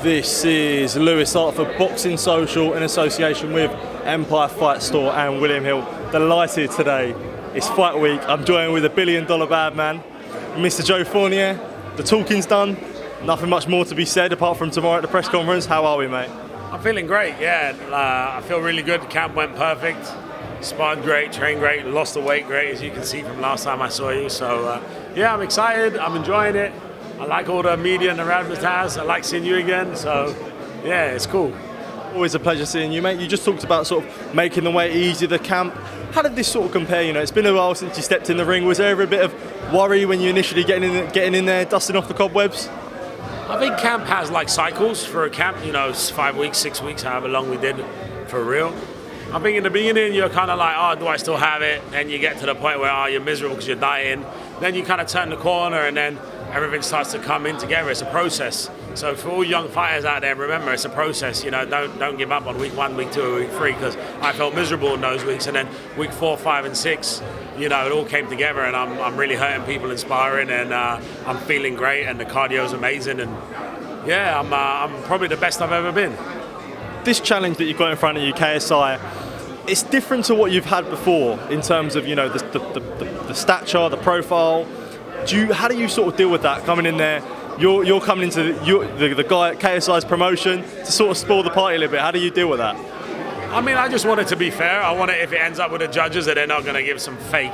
This is Lewis Hart for Boxing Social in association with Empire Fight Store and William Hill. Delighted today. It's fight week. I'm joined with $1 billion bad man, Mr. Joe Fournier. The talking's done. Nothing much more to be said apart from tomorrow at the press conference. How are we, mate? I'm feeling great, yeah. I feel really good. Camp went perfect. Sparred great, trained great, lost the weight great, as you can see from last time I saw you. So, yeah, I'm excited. I'm enjoying it. I like all the media and the razzmatazz. I like seeing you again. So, yeah, it's cool. Always a pleasure seeing you, mate. You just talked about sort of making the way easy, the camp. How did this sort of compare? You know, it's been a while since you stepped in the ring. Was there ever a bit of worry when you initially getting in there, dusting off the cobwebs? I think camp has like cycles for a camp, you know, 5 weeks, 6 weeks, however long we did for real. I think in the beginning you're kind of like, oh, do I still have it? Then you get to the point where, oh, you're miserable because you're dying. Then you kind of turn the corner and then everything starts to come in together. It's a process. So for all young fighters out there, remember, it's a process. You know, don't give up on week 1, week 2, or week 3, because I felt miserable in those weeks. And then week 4, 5, and 6, you know, it all came together, and I'm really hurting people, inspiring, and I'm feeling great, and the cardio's amazing, and yeah, I'm probably the best I've ever been. This challenge that you've got in front of you, KSI, it's different to what you've had before in terms of, you know, the stature, the profile. How do you sort of deal with that coming in there? You're coming into the guy at KSI's promotion to sort of spoil the party a little bit. How do you deal with that? I mean, I just want it to be fair. I want it, if it ends up with the judges, that they're not going to give some fake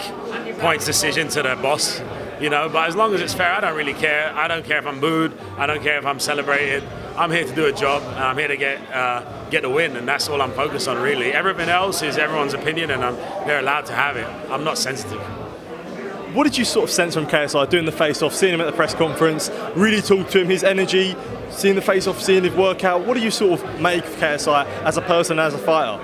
points decision to the boss, you know. But as long as it's fair, I don't really care. I don't care if I'm booed. I don't care if I'm celebrated. I'm here to do a job, and I'm here to get a win, and that's all I'm focused on, really. Everything else is everyone's opinion, and they're allowed to have it. I'm not sensitive. What did you sort of sense from KSI doing the face-off, seeing him at the press conference, really talk to him, his energy, seeing the face-off, seeing his workout? What do you sort of make of KSI as a person, as a fighter?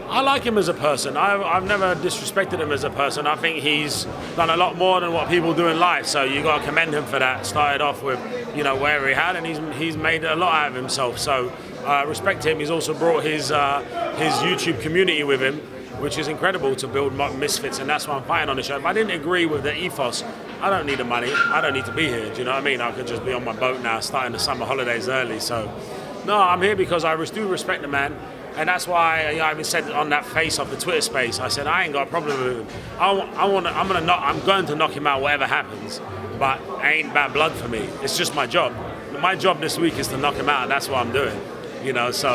I like him as a person. I've never disrespected him as a person. I think he's done a lot more than what people do in life, so you got to commend him for that. Started off with, you know, wherever he had, and he's made a lot out of himself. So respect him. He's also brought his YouTube community with him, which is incredible, to build misfits, and that's why I'm fighting on the show. If I didn't agree with the ethos, I don't need the money. I don't need to be here. Do you know what I mean? I could just be on my boat now, starting the summer holidays early. So, no, I'm here because I do respect the man. And that's why, you know, I even said on that face of the Twitter space, I said I ain't got a problem with him. I'm going to knock him out whatever happens, but it ain't bad blood for me. It's just my job. My job this week is to knock him out, and that's what I'm doing. You know, so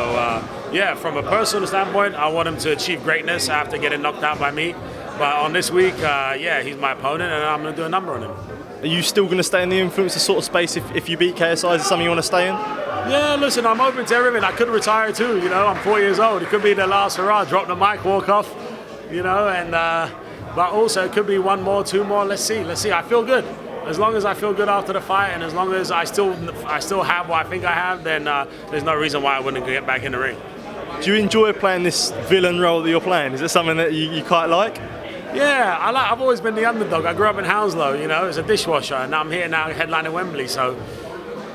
yeah, from a personal standpoint, I want him to achieve greatness after getting knocked out by me. But on this week, yeah, he's my opponent, and I'm going to do a number on him. Are you still going to stay in the influencer sort of space if you beat KSI? Is it something you want to stay in? Yeah, listen, I'm open to everything. I could retire too, you know. I'm 4 years old. It could be the last hurrah, drop the mic, walk off, you know. And but also it could be 1 more, 2 more. Let's see. I feel good. As long as I feel good after the fight, and as long as I still have what I think I have, then there's no reason why I wouldn't get back in the ring. Do you enjoy playing this villain role that you're playing? Is it something that you quite like? Yeah, I've always been the underdog. I grew up in Hounslow, you know, as a dishwasher, and I'm here now headlining Wembley, so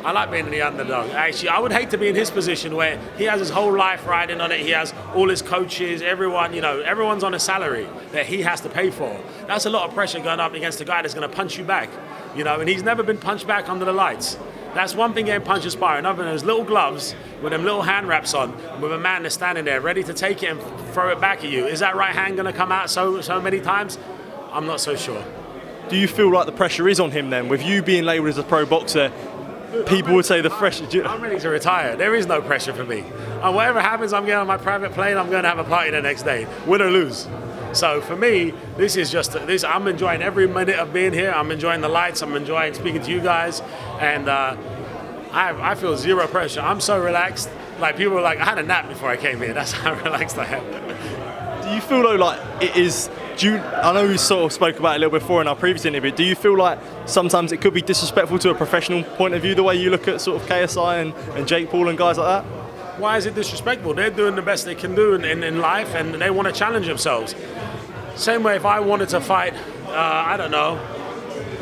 I like being the underdog. Actually, I would hate to be in his position where he has his whole life riding on it. He has all his coaches, everyone, you know, everyone's on a salary that he has to pay for. That's a lot of pressure going up against a guy that's going to punch you back, you know, and he's never been punched back under the lights. That's one thing getting punched sparring. Another thing is little gloves with them little hand wraps on, with a man that's standing there ready to take it and throw it back at you. Is that right hand going to come out so many times? I'm not so sure. Do you feel like the pressure is on him then? With you being labelled as a pro boxer, people would say the pressure... I'm ready to retire. There is no pressure for me. And whatever happens, I'm getting on my private plane, I'm going to have a party the next day, win or lose. So for me, this is just this. I'm enjoying every minute of being here. I'm enjoying the lights. I'm enjoying speaking to you guys, and I feel zero pressure. I'm so relaxed. Like, people were like, I had a nap before I came here. That's how relaxed I am. Do you feel though like it is? I know we sort of spoke about it a little before in our previous interview. Do you feel like sometimes it could be disrespectful to a professional point of view, the way you look at sort of KSI and Jake Paul and guys like that? Why is it disrespectful? They're doing the best they can do in life, and they want to challenge themselves. Same way if I wanted to fight, I don't know,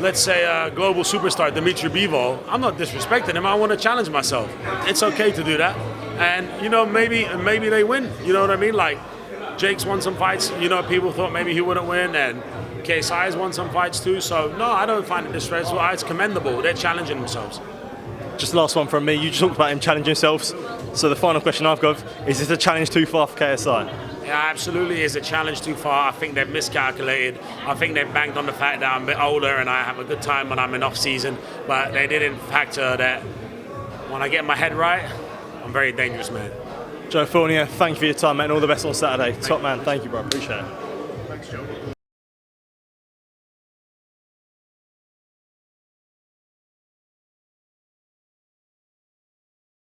let's say a global superstar, Dimitri Bivol, I'm not disrespecting him. I want to challenge myself. It's okay to do that. And, you know, maybe they win. You know what I mean? Like, Jake's won some fights, you know, people thought maybe he wouldn't win, and KSI's won some fights too. So, no, I don't find it disrespectful. It's commendable. They're challenging themselves. Just last one from me. You just talked about him challenging themselves. So the final question I've got is this a challenge too far for KSI? Yeah, absolutely is a challenge too far. I think they've miscalculated. I think they've banked on the fact that I'm a bit older and I have a good time when I'm in off season, but they didn't factor that when I get my head right, I'm a very dangerous man. Joe Fournier, thank you for your time, mate, and all the best on Saturday. Top man, thank you, bro. Appreciate it. Thanks, Joe.